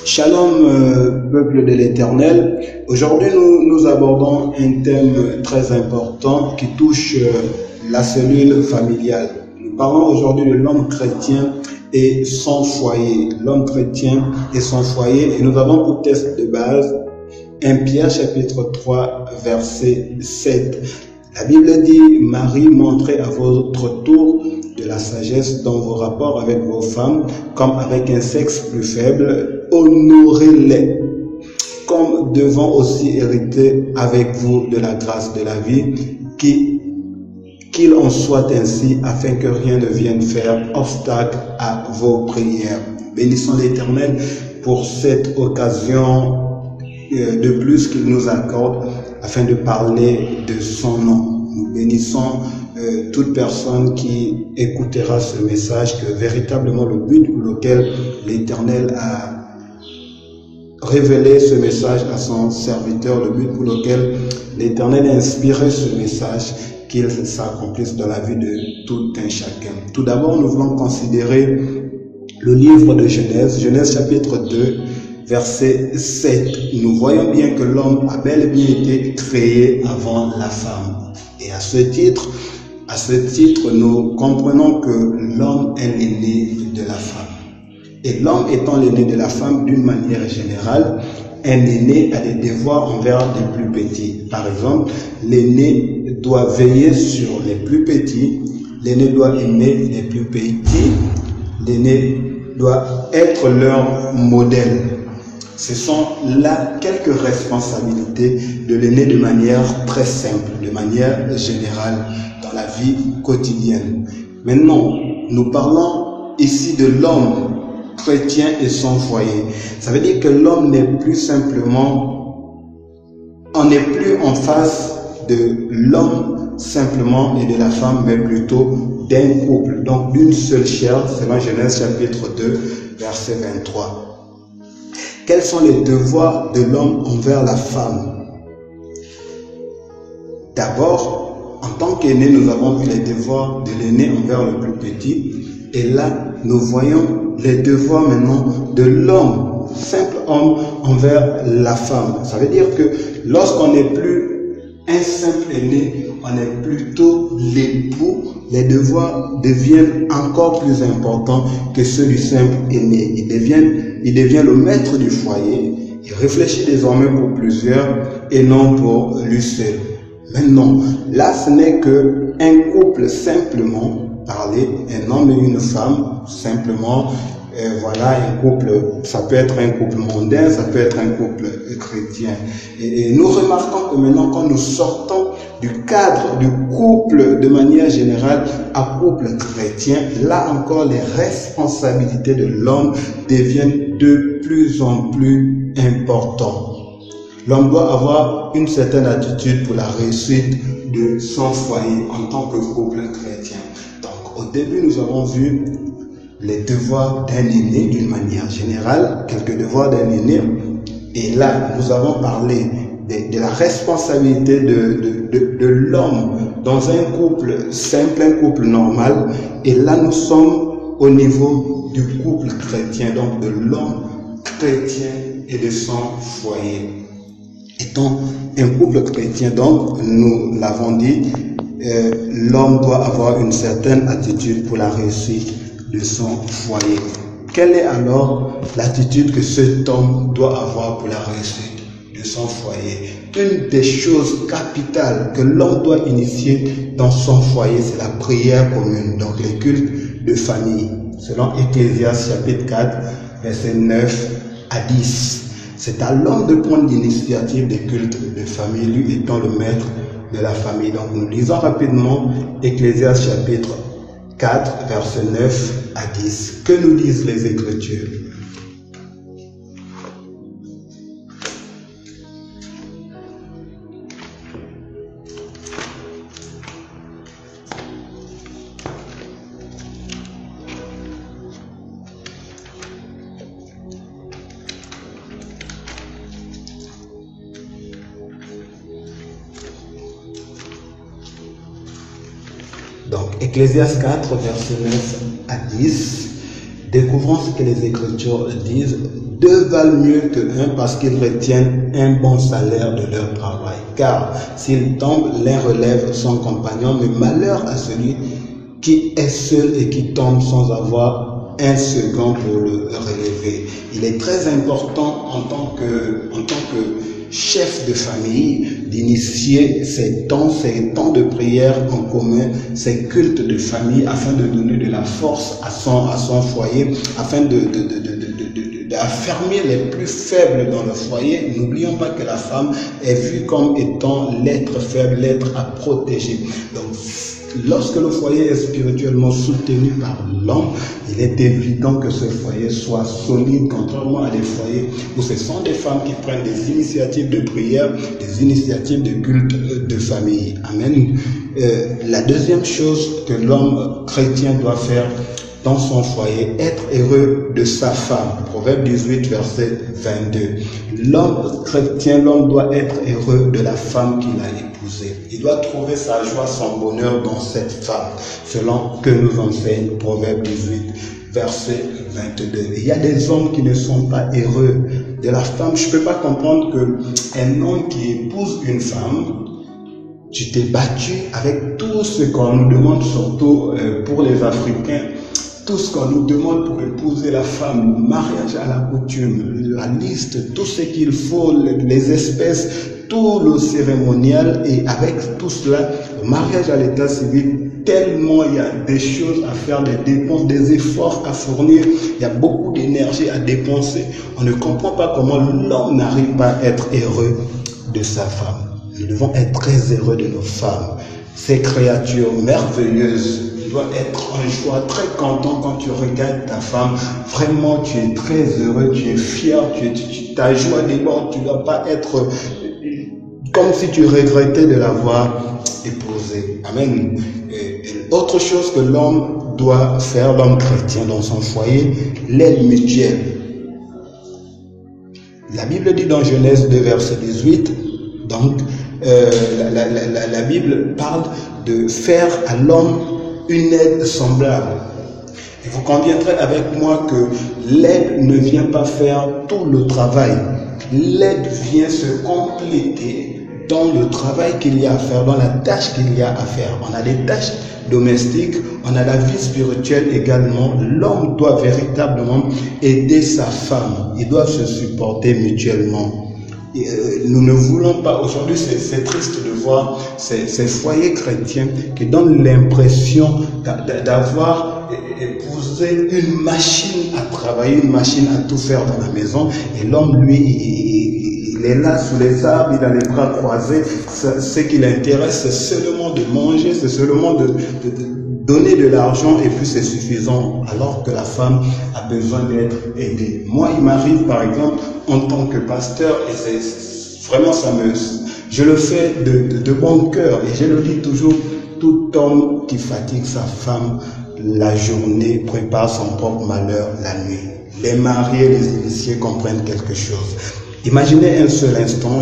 Shalom, peuple de l'Éternel. Aujourd'hui, nous abordons un thème très important qui touche la cellule familiale. Nous parlons aujourd'hui de l'homme chrétien et son foyer. L'homme chrétien et son foyer. Et nous avons pour texte de base 1 Pierre chapitre 3 verset 7. La Bible dit: Marie, montrez à votre tour de la sagesse dans vos rapports avec vos femmes, comme avec un sexe plus faible, honorez-les, comme devant aussi hériter avec vous de la grâce de la vie, qu'il en soit ainsi, afin que rien ne vienne faire obstacle à vos prières. Bénissons l'Éternel pour cette occasion de plus qu'il nous accorde afin de parler de son nom. Nous bénissons toute personne qui écoutera ce message, que véritablement le but pour lequel l'Éternel a révélé ce message à son serviteur, le but pour lequel l'Éternel a inspiré ce message, qu'il s'accomplisse dans la vie de tout un chacun. Tout d'abord, nous voulons considérer le livre de Genèse, Genèse chapitre 2, verset 7. Nous voyons bien que l'homme a bel et bien été créé avant la femme. Et à ce titre, nous comprenons que l'homme est l'aîné de la femme. Et l'homme étant l'aîné de la femme, d'une manière générale, un aîné a des devoirs envers les plus petits. Par exemple, l'aîné doit veiller sur les plus petits, l'aîné doit aimer les plus petits, l'aîné doit être leur modèle. Ce sont là quelques responsabilités de l'aîné de manière très simple, de manière générale, dans la vie quotidienne. Maintenant, nous parlons ici de l'homme chrétien et son foyer. Ça veut dire que l'homme n'est plus simplement, on n'est plus en face de l'homme simplement et de la femme, mais plutôt d'un couple, donc d'une seule chair, selon Genèse chapitre 2, verset 23. Quels sont les devoirs de l'homme envers la femme? D'abord, en tant qu'aîné, nous avons vu les devoirs de l'aîné envers le plus petit. Et là, nous voyons les devoirs maintenant de l'homme, simple homme, envers la femme. Ça veut dire que lorsqu'on n'est plus un simple aîné, on est plutôt l'époux. Les devoirs deviennent encore plus importants que ceux du simple aîné. Il devient le maître du foyer. Il réfléchit désormais pour plusieurs et non pour lui seul. Maintenant, là, ce n'est qu'un couple simplement parlé, un homme et une femme, simplement, voilà, un couple, ça peut être un couple mondain, ça peut être un couple chrétien. Et nous remarquons que maintenant, quand nous sortons du cadre du couple de manière générale à couple chrétien, là encore, les responsabilités de l'homme deviennent de plus en plus importantes. L'homme doit avoir une certaine attitude pour la réussite de son foyer en tant que couple chrétien. Donc, au début, nous avons vu les devoirs d'un aîné d'une manière générale, quelques devoirs d'un aîné. Et là, nous avons parlé de la responsabilité de l'homme dans un couple simple, un couple normal. Et là, nous sommes au niveau du couple chrétien, donc de l'homme chrétien et de son foyer. Étant un couple chrétien, donc, nous l'avons dit, l'homme doit avoir une certaine attitude pour la réussite de son foyer. Quelle est alors l'attitude que cet homme doit avoir pour la réussite de son foyer? Une des choses capitales que l'homme doit initier dans son foyer, c'est la prière commune, donc les cultes de famille, selon Ecclésiaste chapitre 4, versets 9 à 10. C'est à l'homme de prendre l'initiative des cultes de famille, lui étant le maître de la famille. Donc nous lisons rapidement Ecclésiaste chapitre 4, versets 9 à 10. Que nous disent les Écritures? Donc, Ecclésiaste 4, verset 9 à 10. Découvrons ce que les Écritures disent. 2 valent mieux que 1 parce qu'ils retiennent un bon salaire de leur travail. Car s'ils tombent, l'un relève son compagnon, mais malheur à celui qui est seul et qui tombe sans avoir un second pour le relever. Il est très important en tant que chef de famille d'initier ces temps de prière en commun, ces cultes de famille afin de donner de la force à son foyer, afin d'affermir les plus faibles dans le foyer. N'oublions pas que la femme est vue comme étant l'être faible, l'être à protéger. Donc, lorsque le foyer est spirituellement soutenu par l'homme, il est évident que ce foyer soit solide, contrairement à des foyers où ce sont des femmes qui prennent des initiatives de prière, des initiatives de culte de famille. Amen. La deuxième chose que l'homme chrétien doit faire dans son foyer, être heureux de sa femme. Proverbe 18, verset 22. L'homme chrétien, l'homme doit être heureux de la femme qu'il a épousée. Il doit trouver sa joie, son bonheur dans cette femme, selon que nous enseigne Proverbe 18, verset 22. Il y a des hommes qui ne sont pas heureux de la femme. Je ne peux pas comprendre qu'un homme qui épouse une femme, tu t'es battu avec tout ce qu'on nous demande, surtout pour les Africains, tout ce qu'on nous demande pour épouser la femme, mariage à la coutume, la liste, tout ce qu'il faut, les espèces, tout le cérémonial, et avec tout cela, le mariage à l'état civil, tellement il y a des choses à faire, des dépenses, des efforts à fournir, il y a beaucoup d'énergie à dépenser. On ne comprend pas comment l'homme n'arrive pas à être heureux de sa femme. Nous devons être très heureux de nos femmes, ces créatures merveilleuses. Tu dois être en joie, très content quand tu regardes ta femme. Vraiment, tu es très heureux, tu es fier, ta joie déborde. Tu ne dois pas être comme si tu regrettais de l'avoir épousée. Amen. Autre chose que l'homme doit faire, l'homme chrétien dans son foyer, l'aide mutuelle. La Bible dit dans Genèse 2, verset 18, donc la Bible parle de faire à l'homme une aide semblable. Et vous conviendrez avec moi que l'aide ne vient pas faire tout le travail. L'aide vient se compléter dans le travail qu'il y a à faire, dans la tâche qu'il y a à faire. On a des tâches domestiques, on a la vie spirituelle également. L'homme doit véritablement aider sa femme. Ils doivent se supporter mutuellement. Nous ne voulons pas, aujourd'hui c'est triste de voir ces foyers chrétiens qui donnent l'impression d'avoir épousé une machine à travailler, une machine à tout faire dans la maison, et l'homme lui il est là sous les arbres, il a les bras croisés. Ce qui l'intéresse, c'est seulement de manger, c'est seulement de donner de l'argent, et puis c'est suffisant, alors que la femme a besoin d'être aidée. Moi, il m'arrive par exemple en tant que pasteur, et c'est vraiment je le fais de bon cœur, et je le dis toujours, tout homme qui fatigue sa femme la journée prépare son propre malheur la nuit. Les mariés, les initiés comprennent quelque chose. Imaginez un seul instant,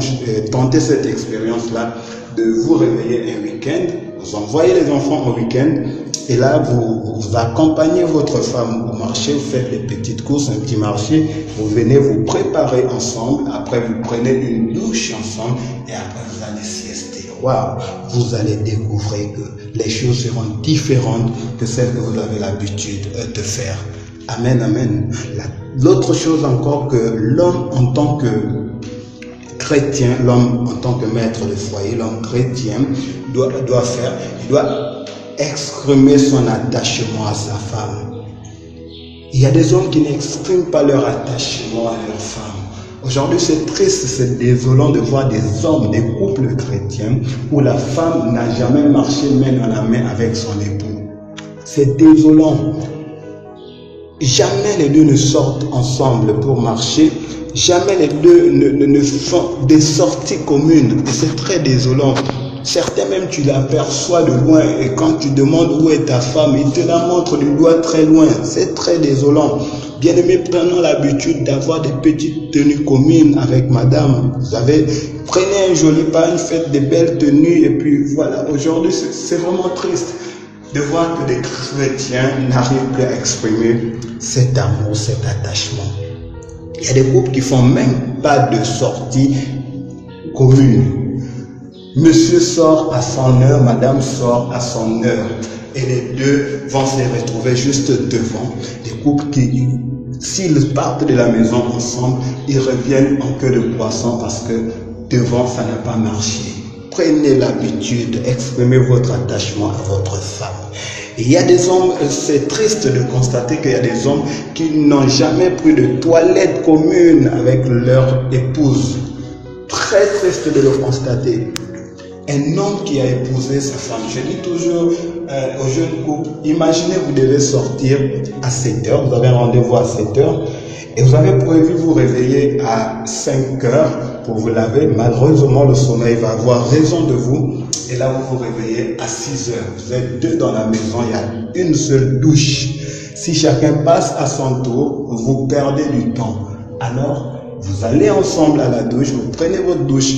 tentez cette expérience-là, de vous réveiller un week-end, vous envoyez les enfants au week-end, et là vous accompagnez votre femme au marché, vous faites des petites courses, un petit marché, vous venez vous préparer ensemble, après vous prenez une douche ensemble, et après vous allez siester. Waouh! Vous allez découvrir que les choses seront différentes que celles que vous avez l'habitude de faire. Amen, amen. L'autre chose encore que l'homme en tant que chrétien, l'homme en tant que maître de foyer, l'homme chrétien doit faire, il doit exprimer son attachement à sa femme. Il y a des hommes qui n'expriment pas leur attachement à leur femme. Aujourd'hui, c'est triste, c'est désolant de voir des hommes, des couples chrétiens où la femme n'a jamais marché main dans la main avec son époux. C'est désolant. Jamais les deux ne sortent ensemble pour marcher. Jamais les deux ne font des sorties communes. Et c'est très désolant. Certains même, tu l'aperçois de loin, et quand tu demandes où est ta femme, il te la montre du doigt très loin. C'est très désolant. Bien-aimés, prenons l'habitude d'avoir des petites tenues communes avec madame. Prenez un joli pas, une fête, des belles tenues, et puis voilà. Aujourd'hui, c'est vraiment triste. de voir que des chrétiens n'arrivent plus à exprimer cet amour, cet attachement. Il y a des couples qui font même pas de sortie commune. Monsieur sort à son heure, madame sort à son heure. Et les deux vont se retrouver juste devant. Des couples qui, s'ils partent de la maison ensemble, ils reviennent en queue de poisson parce que devant, ça n'a pas marché. Prenez l'habitude d'exprimer votre attachement à votre femme. Et il y a des hommes, c'est triste de constater qu'il y a des hommes qui n'ont jamais pris de toilette commune avec leur épouse. Très triste de le constater. Un homme qui a épousé sa femme, je dis toujours aux jeunes couples, imaginez vous devez sortir à 7 heures, vous avez un rendez-vous à 7 heures, et vous avez prévu vous réveiller à 5 heures pour vous laver. Malheureusement, le sommeil va avoir raison de vous, et là vous vous réveillez à 6 heures. Vous êtes deux dans la maison, il y a une seule douche. Si chacun passe à son tour, vous perdez du temps. Alors, vous allez ensemble à la douche, vous prenez votre douche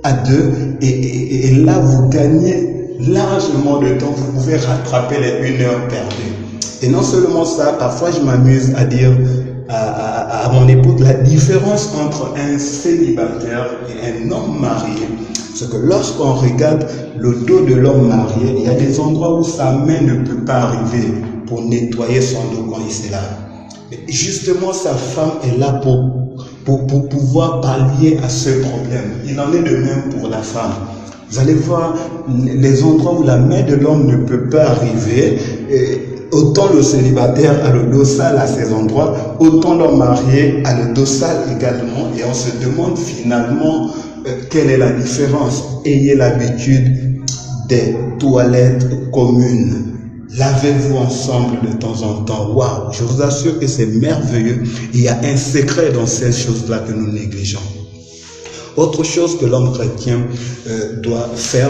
à deux, et là vous gagnez largement de temps, vous pouvez rattraper les 1 heure perdue. Et non seulement ça, parfois je m'amuse à dire à mon épouse la différence entre un célibataire et un homme marié, c'est que lorsqu'on regarde le dos de l'homme marié, il y a des endroits où sa main ne peut pas arriver pour nettoyer son dos quand il se lave. Mais justement, sa femme est là pour pouvoir pallier à ce problème. Il en est de même pour la femme. Vous allez voir les endroits où la main de l'homme ne peut pas arriver. Autant le célibataire a le dos sale à ces endroits, autant l'homme marié a le dos sale également. Et on se demande finalement quelle est la différence. Ayez l'habitude des toilettes communes. Lavez-vous ensemble de temps en temps. Waouh, je vous assure que c'est merveilleux. Il y a un secret dans ces choses-là que nous négligeons. Autre chose que l'homme chrétien doit faire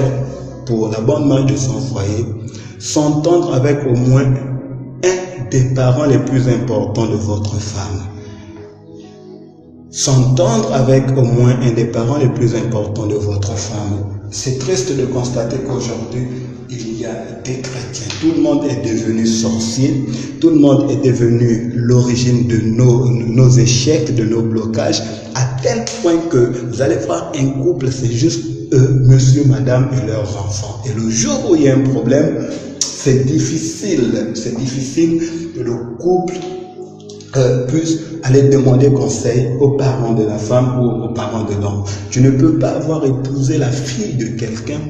pour la bonne marche de son foyer, s'entendre avec au moins un des parents les plus importants de votre femme. S'entendre avec au moins un des parents les plus importants de votre femme. C'est triste de constater qu'aujourd'hui, il y a des chrétiens. Tout le monde est devenu sorcier. Tout le monde est devenu l'origine de nos échecs, de nos blocages, à tel point que vous allez voir un couple, c'est juste eux, monsieur, madame et leurs enfants. Et le jour où il y a un problème, c'est difficile. C'est difficile que le couple puisse aller demander conseil aux parents de la femme ou aux parents de l'homme. Tu ne peux pas avoir épousé la fille de quelqu'un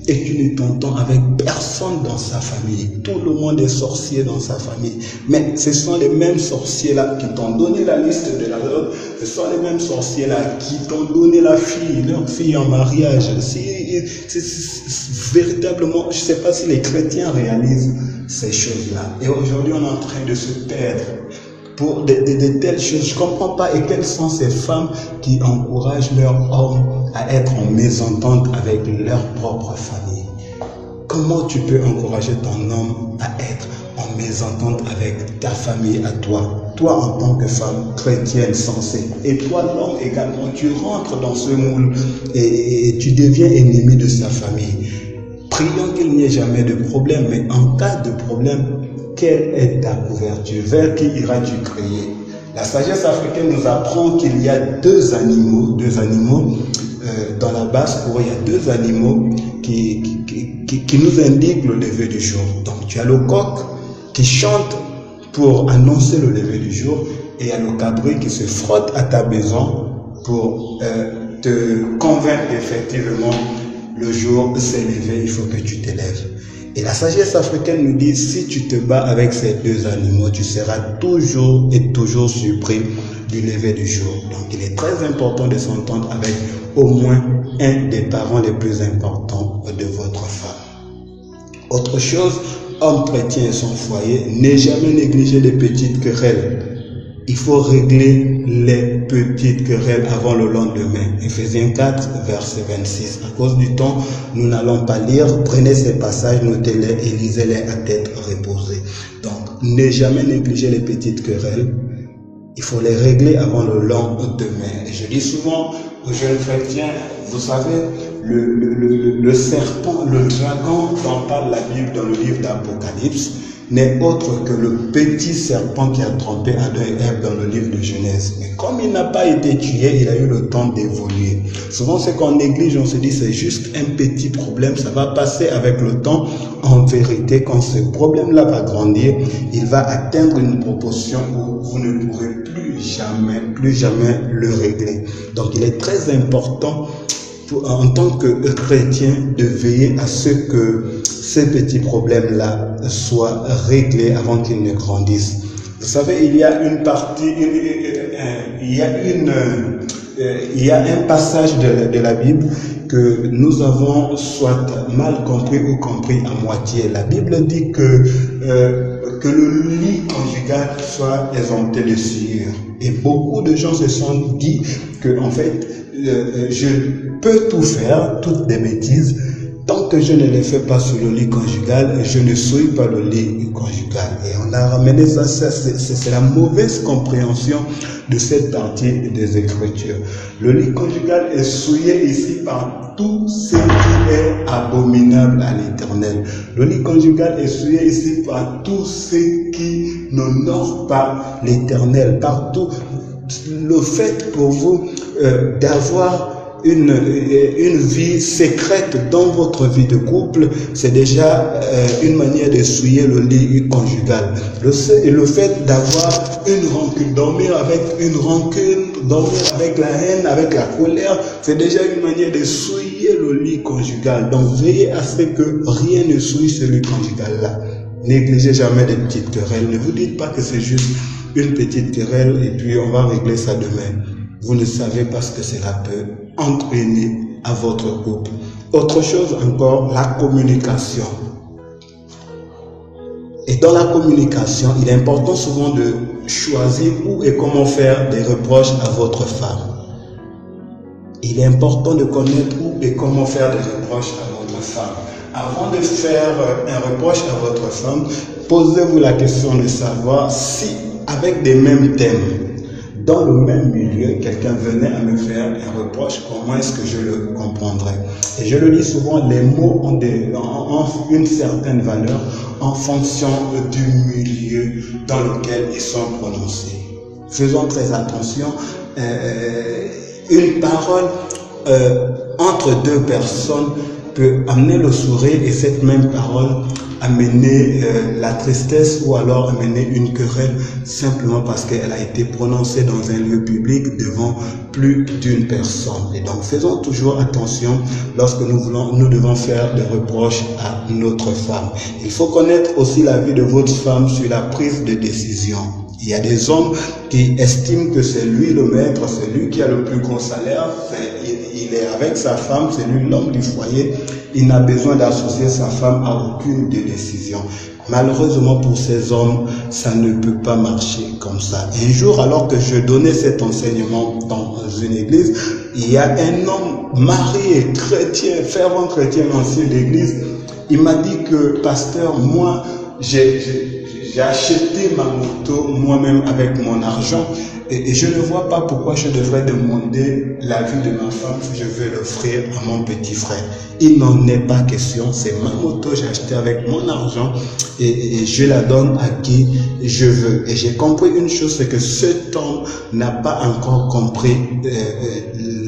et tu ne t'entends avec personne dans sa famille. Tout le monde est sorcier dans sa famille. Mais ce sont les mêmes sorciers-là qui t'ont donné la liste de la dot. Ce sont les mêmes sorciers-là qui t'ont donné la fille, leur fille en mariage. C'est véritablement, je ne sais pas si les chrétiens réalisent ces choses-là. Et aujourd'hui, on est en train de se perdre pour de telles choses. Je ne comprends pas. Et quelles sont ces femmes qui encouragent leurs hommes à être en mésentente avec leur propre famille? Comment tu peux encourager ton homme à être en mésentente avec ta famille à toi? Toi, en tant que femme chrétienne sensée, et toi, l'homme également, tu rentres dans ce moule et tu deviens ennemi de sa famille. Prions qu'il n'y ait jamais de problème, mais en cas de problème, quelle est ta couverture? Vers qui iras-tu crier? La sagesse africaine nous apprend qu'il y a deux animaux dans la basse-cour, il y a deux animaux qui nous indiquent le lever du jour. Donc tu as le coq qui chante pour annoncer le lever du jour, et il y a le cabri qui se frotte à ta maison pour te convaincre qu'effectivement le jour s'est levé, il faut que tu t'élèves. Et la sagesse africaine nous dit, si tu te bats avec ces deux animaux, tu seras toujours et toujours surpris du lever du jour. Donc il est très important de s'entendre avec au moins un des parents les plus importants de votre femme. Autre chose, homme chrétien et son foyer, n'est jamais négliger les petites querelles. Il faut régler les petites querelles avant le lendemain. Ephésiens 4, verset 26. À cause du temps, nous n'allons pas lire. Prenez ces passages, notez-les et lisez-les à tête reposée. Donc, ne jamais négliger les petites querelles. Il faut les régler avant le lendemain. Et je dis souvent aux jeunes chrétiens, vous savez, le serpent, le dragon dont parle la Bible dans le livre d'Apocalypse n'est autre que le petit serpent qui a trompé Adam et Ève dans le livre de Genèse. Mais comme il n'a pas été tué, il a eu le temps d'évoluer. Souvent, ce qu'on néglige, on se dit c'est juste un petit problème, ça va passer avec le temps. En vérité, quand ce problème-là va grandir, il va atteindre une proportion où vous ne pourrez plus jamais le régler. Donc, il est très important en tant que chrétien de veiller à ce que ces petits problèmes-là soient réglés avant qu'ils ne grandissent. Vous savez, il y a une partie, il y a un passage de la Bible que nous avons soit mal compris ou compris à moitié. La Bible dit que le lit conjugal soit exempté de souillure. Et beaucoup de gens se sont dit que, en fait, je peux tout faire, toutes des bêtises, tant que je ne les fais pas sur le lit conjugal, je ne souille pas le lit conjugal. Et on a ramené ça, c'est la mauvaise compréhension de cette partie des Écritures. Le lit conjugal est souillé ici par tout ce qui est abominable à l'Éternel. Le lit conjugal est souillé ici par tout ce qui n'honore pas l'Éternel. Partout, le fait pour vous d'avoir une vie secrète dans votre vie de couple, c'est déjà une manière de souiller le lit conjugal. Le fait d'avoir une rancune, dormir avec une rancune, dormir avec la haine, avec la colère, c'est déjà une manière de souiller le lit conjugal. Donc veillez à ce que rien ne souille ce lit conjugal-là. Négligez jamais des petites querelles. Ne vous dites pas que c'est juste une petite querelle et puis on va régler ça demain. Vous ne savez pas ce que cela peut entraîner à votre couple. Autre chose encore, la communication. Et dans la communication, il est important souvent de choisir où et comment faire des reproches à votre femme. Il est important de connaître où et comment faire des reproches à votre femme. Avant de faire un reproche à votre femme, posez-vous la question de savoir si, avec des mêmes thèmes, dans le même milieu, quelqu'un venait à me faire un reproche, comment est-ce que je le comprendrais? Et je le dis souvent, les mots ont une certaine valeur en fonction du milieu dans lequel ils sont prononcés. Faisons très attention. Une parole entre deux personnes peut amener le sourire et cette même parole amener la tristesse ou alors amener une querelle simplement parce qu'elle a été prononcée dans un lieu public devant plus d'une personne. Et donc faisons toujours attention lorsque nous devons faire des reproches à notre femme. Il faut connaître aussi la vie de votre femme sur la prise de décision. Il y a des hommes qui estiment que c'est lui le maître, c'est lui qui a le plus gros salaire, il est avec sa femme, c'est lui l'homme du foyer, il n'a besoin d'associer sa femme à aucune des décisions. Malheureusement pour ces hommes, ça ne peut pas marcher comme ça. Un jour, alors que je donnais cet enseignement dans une église, il y a un homme marié, chrétien, fervent chrétien, ancien d'église, il m'a dit que, pasteur, moi, j'ai acheté ma moto moi-même avec mon argent et je ne vois pas pourquoi je devrais demander l'avis de ma femme si je veux l'offrir à mon petit frère. Il n'en est pas question, c'est ma moto, j'ai acheté avec mon argent et je la donne à qui je veux. Et j'ai compris une chose, c'est que cet homme n'a pas encore compris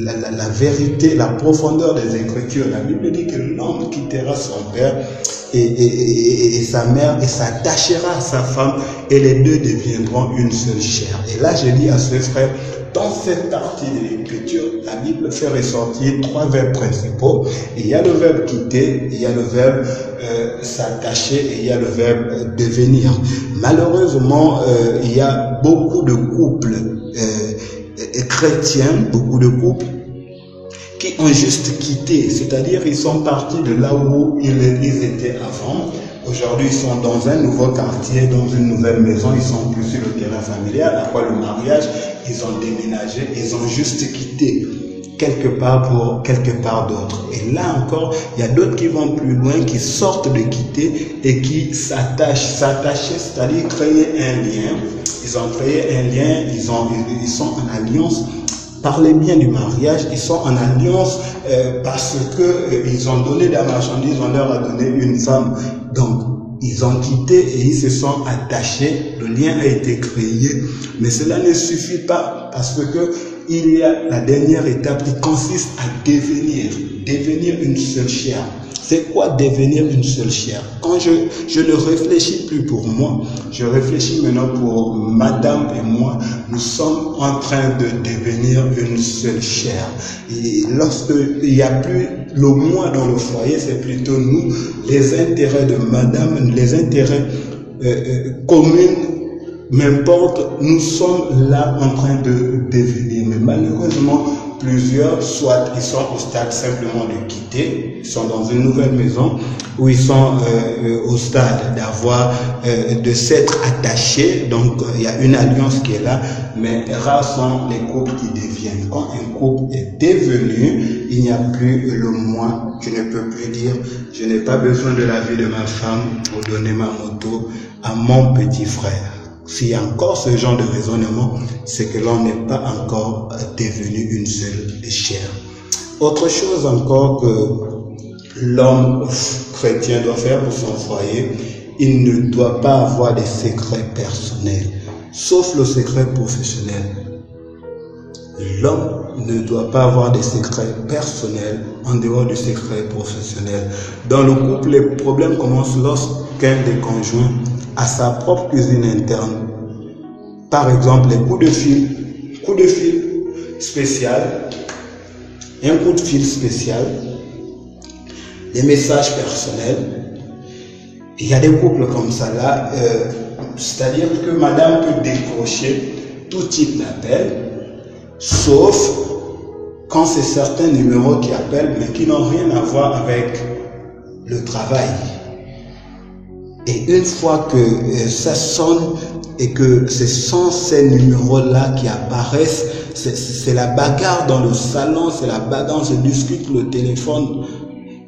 la vérité, la profondeur des Écritures. La Bible dit que l'homme quittera son père et sa mère et s'attachera à sa femme et les deux deviendront une seule chair. Et là, je dis à ce frère, dans cette partie de l'Écriture, la Bible fait ressortir trois verbes principaux. Il y a le verbe quitter, il y a le verbe s'attacher et il y a le verbe devenir. Malheureusement, il y a beaucoup de couples chrétiens, beaucoup de couples qui ont juste quitté, c'est-à-dire ils sont partis de là où ils étaient avant. Aujourd'hui, ils sont dans un nouveau quartier, dans une nouvelle maison, ils sont plus sur le terrain familial. Après le mariage, ils ont déménagé, ils ont juste quitté quelque part pour quelque part d'autre. Et là encore, il y a d'autres qui vont plus loin, qui sortent de quitter et qui s'attachent. S'attacher, c'est-à-dire créer un lien. Ils ont créé un lien, ils sont en alliance parlez bien du mariage, ils sont en alliance parce que ils ont donné de la marchandise, on leur a donné une femme. Donc, ils ont quitté et ils se sont attachés, le lien a été créé, mais cela ne suffit pas parce que il y a la dernière étape qui consiste à devenir une seule chair. C'est quoi devenir une seule chair? Quand je ne réfléchis plus pour moi, je réfléchis maintenant pour madame et moi, nous sommes en train de devenir une seule chair. Et lorsqu'il n'y a plus le moi dans le foyer, c'est plutôt nous, les intérêts de madame, les intérêts communs, m'importe, nous sommes là en train de devenir. Mais malheureusement, plusieurs, soit ils sont au stade simplement de quitter, ils sont dans une nouvelle maison, ou ils sont au stade d'avoir, de s'être attachés, donc il y a une alliance qui est là, mais rares sont les couples qui deviennent. Quand un couple est devenu, il n'y a plus le moi, tu ne peux plus dire, je n'ai pas besoin de la vie de ma femme pour donner ma moto à mon petit frère. S'il y a encore ce genre de raisonnement, c'est que l'on n'est pas encore devenu une seule chair. Autre chose encore que l'homme chrétien doit faire pour son foyer, il ne doit pas avoir des secrets personnels, sauf le secret professionnel. L'homme ne doit pas avoir des secrets personnels en dehors du secret professionnel. Dans le couple, les problèmes commencent lorsqu'un des conjoints a sa propre cuisine interne. Par exemple, les coups de fil spécial, un coup de fil spécial, les messages personnels. Il y a des couples comme ça là, c'est-à-dire que madame peut décrocher tout type d'appel, sauf quand c'est certains numéros qui appellent, mais qui n'ont rien à voir avec le travail. Et une fois que ça sonne et que ce sont ces numéros-là qui apparaissent, c'est la bagarre dans le salon, c'est la bagarre, on se discute le téléphone.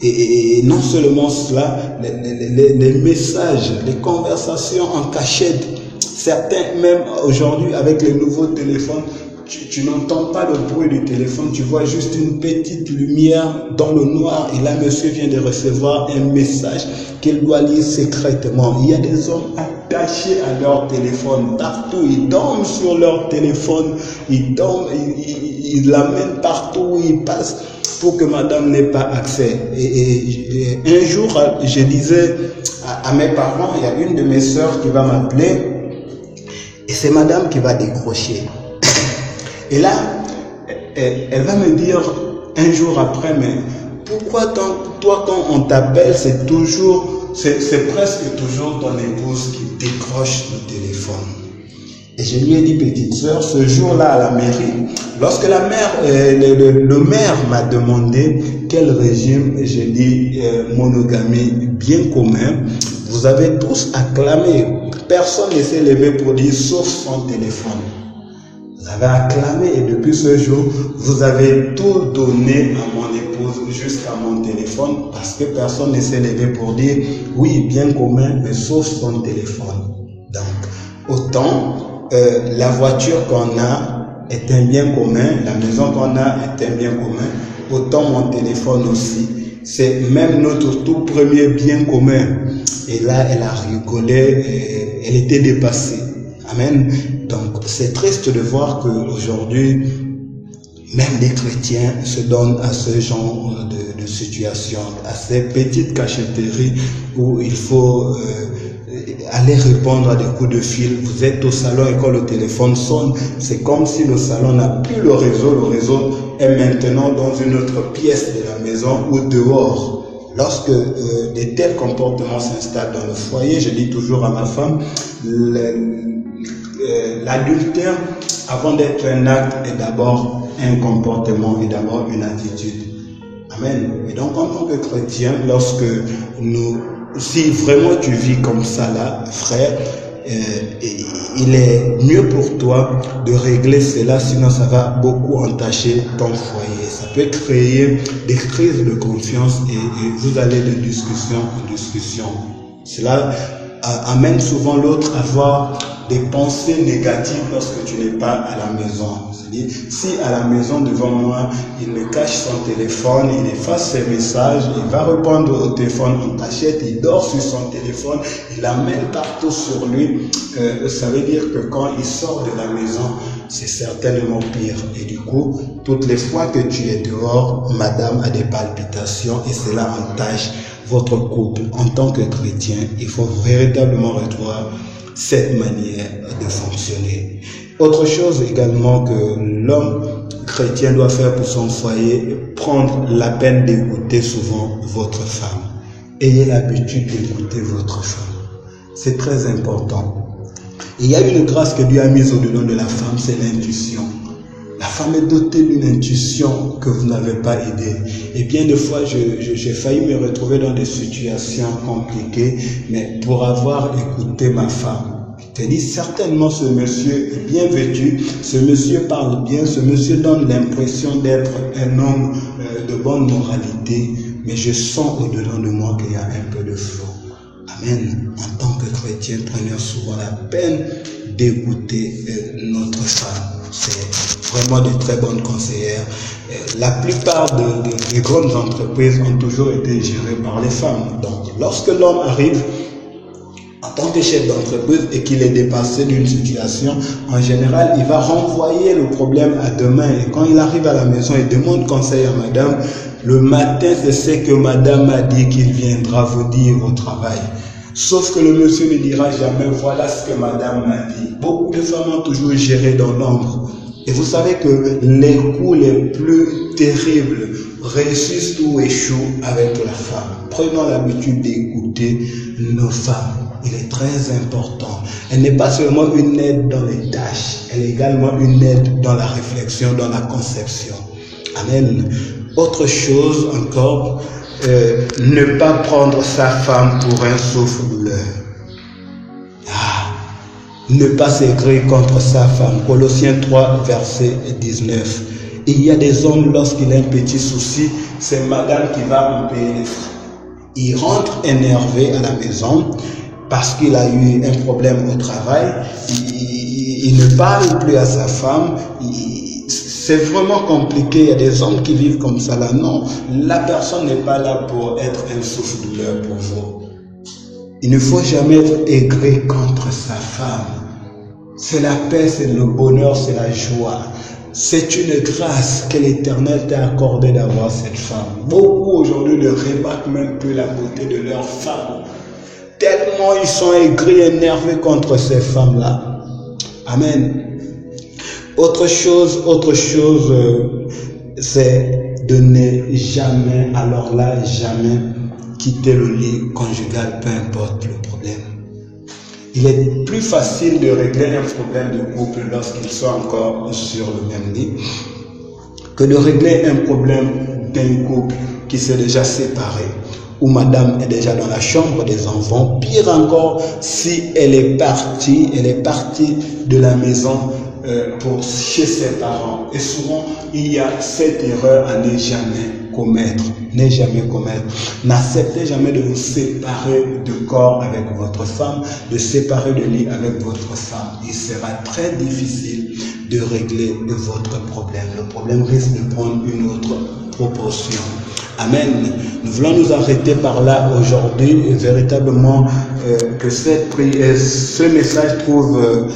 Et non seulement cela, les messages, les conversations en cachette. Certains, même aujourd'hui, avec les nouveaux téléphones, tu n'entends pas le bruit du téléphone, tu vois juste une petite lumière dans le noir et là, monsieur vient de recevoir un message qu'il doit lire secrètement. Il y a des hommes attachés à leur téléphone partout, ils dorment sur leur téléphone, ils dorment, ils l'amènent partout où ils passent pour que madame n'ait pas accès. Et un jour, je disais à mes parents, il y a une de mes sœurs qui va m'appeler et c'est madame qui va décrocher. Et là, elle va me dire un jour après, mais pourquoi toi quand on t'appelle, c'est presque toujours ton épouse qui décroche le téléphone. Et je lui ai dit, petite sœur, ce jour-là à la mairie, lorsque le maire m'a demandé quel régime, j'ai dit monogamie bien commun, vous avez tous acclamé, personne ne s'est levé pour dire sauf son téléphone. Vous avez acclamé et depuis ce jour, vous avez tout donné à mon épouse jusqu'à mon téléphone parce que personne ne s'est levé pour dire oui, bien commun, mais sauf son téléphone. Donc, autant la voiture qu'on a est un bien commun, la maison qu'on a est un bien commun, autant mon téléphone aussi. C'est même notre tout premier bien commun. Et là, elle a rigolé, elle était dépassée. Amen. Donc, c'est triste de voir qu'aujourd'hui, même les chrétiens se donnent à ce genre de situation, à ces petites cachotteries où il faut aller répondre à des coups de fil. Vous êtes au salon et quand le téléphone sonne, c'est comme si le salon n'a plus le réseau est maintenant dans une autre pièce de la maison ou dehors. Lorsque de tels comportements s'installent dans le foyer, je dis toujours à ma femme, l'adultère, avant d'être un acte, est d'abord un comportement et d'abord une attitude. Amen. Et donc, en tant que chrétien, si vraiment tu vis comme ça là, frère, il est mieux pour toi de régler cela, sinon ça va beaucoup entacher ton foyer. Ça peut créer des crises de confiance et vous allez de discussion en discussion. Cela amène souvent l'autre à voir des pensées négatives lorsque tu n'es pas à la maison. C'est-à-dire, si à la maison devant moi, il me cache son téléphone, il efface ses messages, il va répondre au téléphone en cachette, il dort sur son téléphone, il l'amène partout sur lui, ça veut dire que quand il sort de la maison, c'est certainement pire. Et du coup, toutes les fois que tu es dehors, madame a des palpitations et cela entache votre couple. En tant que chrétien, il faut véritablement revoir cette manière de fonctionner. Autre chose également que l'homme chrétien doit faire pour son foyer, prendre la peine d'écouter souvent votre femme. Ayez l'habitude d'écouter votre femme. C'est très important. Il y a une grâce que Dieu a mise au-delà de la femme, c'est l'intuition. La femme est dotée d'une intuition que vous n'avez pas aidée. Et bien de fois, j'ai failli me retrouver dans des situations compliquées, mais pour avoir écouté ma femme. Je dis certainement ce monsieur est bien vêtu, ce monsieur parle bien, ce monsieur donne l'impression d'être un homme de bonne moralité, mais je sens au-delà de moi qu'il y a un peu de flot. Amen. En tant que chrétien, prenons souvent la peine d'écouter notre femme. C'est vraiment de très bonnes conseillères. La plupart des grandes entreprises ont toujours été gérées par les femmes. Donc, lorsque l'homme arrive en tant que chef d'entreprise et qu'il est dépassé d'une situation, en général, il va renvoyer le problème à demain. Et quand il arrive à la maison, il demande conseil à madame. Le matin, c'est ce que madame a dit qu'il viendra vous dire au travail. Sauf que le monsieur ne dira jamais, voilà ce que madame m'a dit. Beaucoup de femmes ont toujours géré dans l'ombre. Et vous savez que les coups les plus terribles réussissent ou échouent avec la femme. Prenons l'habitude d'écouter nos femmes. Il est très important. Elle n'est pas seulement une aide dans les tâches, elle est également une aide dans la réflexion, dans la conception. Amen. Autre chose encore, ne pas prendre sa femme pour un souffre-douleur. Ne pas s'aigrir contre sa femme. Colossiens 3, verset 19. Il y a des hommes, lorsqu'il a un petit souci, c'est madame qui va en payer les frais. Il rentre énervé à la maison parce qu'il a eu un problème au travail. Il ne parle plus à sa femme. C'est vraiment compliqué. Il y a des hommes qui vivent comme ça là. Non, la personne n'est pas là pour être un souffre-douleur pour vous. Il ne faut jamais être aigri contre sa femme. C'est la paix, c'est le bonheur, c'est la joie. C'est une grâce que l'Éternel t'a accordé d'avoir cette femme. Beaucoup aujourd'hui ne remarquent même plus la beauté de leur femme. Tellement ils sont aigris, énervés contre ces femmes-là. Amen. Autre chose, c'est de ne jamais, alors là, jamais quitter le lit conjugal, peu importe le problème. Il est plus facile de régler un problème de couple lorsqu'ils sont encore sur le même lit que de régler un problème d'un couple qui s'est déjà séparé, où madame est déjà dans la chambre des enfants. Pire encore, si elle est partie de la maison pour chez ses parents. Et souvent, il y a cette erreur à ne jamais commettre. Ne jamais commettre. N'acceptez jamais de vous séparer de corps avec votre femme, de séparer de lit avec votre femme. Il sera très difficile de régler votre problème. Le problème risque de prendre une autre proportion. Amen. Nous voulons nous arrêter par là aujourd'hui et véritablement que ce message trouve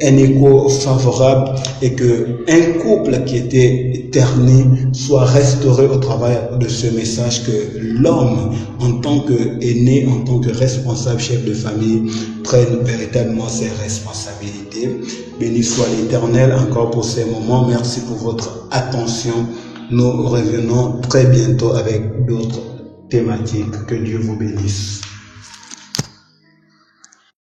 un écho favorable et que un couple qui était terni soit restauré au travers de ce message, que l'homme en tant qu'aîné, en tant que responsable chef de famille, prenne véritablement ses responsabilités. Béni soit l'Éternel encore pour ces moments. Merci pour votre attention. Nous revenons très bientôt avec d'autres thématiques. Que Dieu vous bénisse.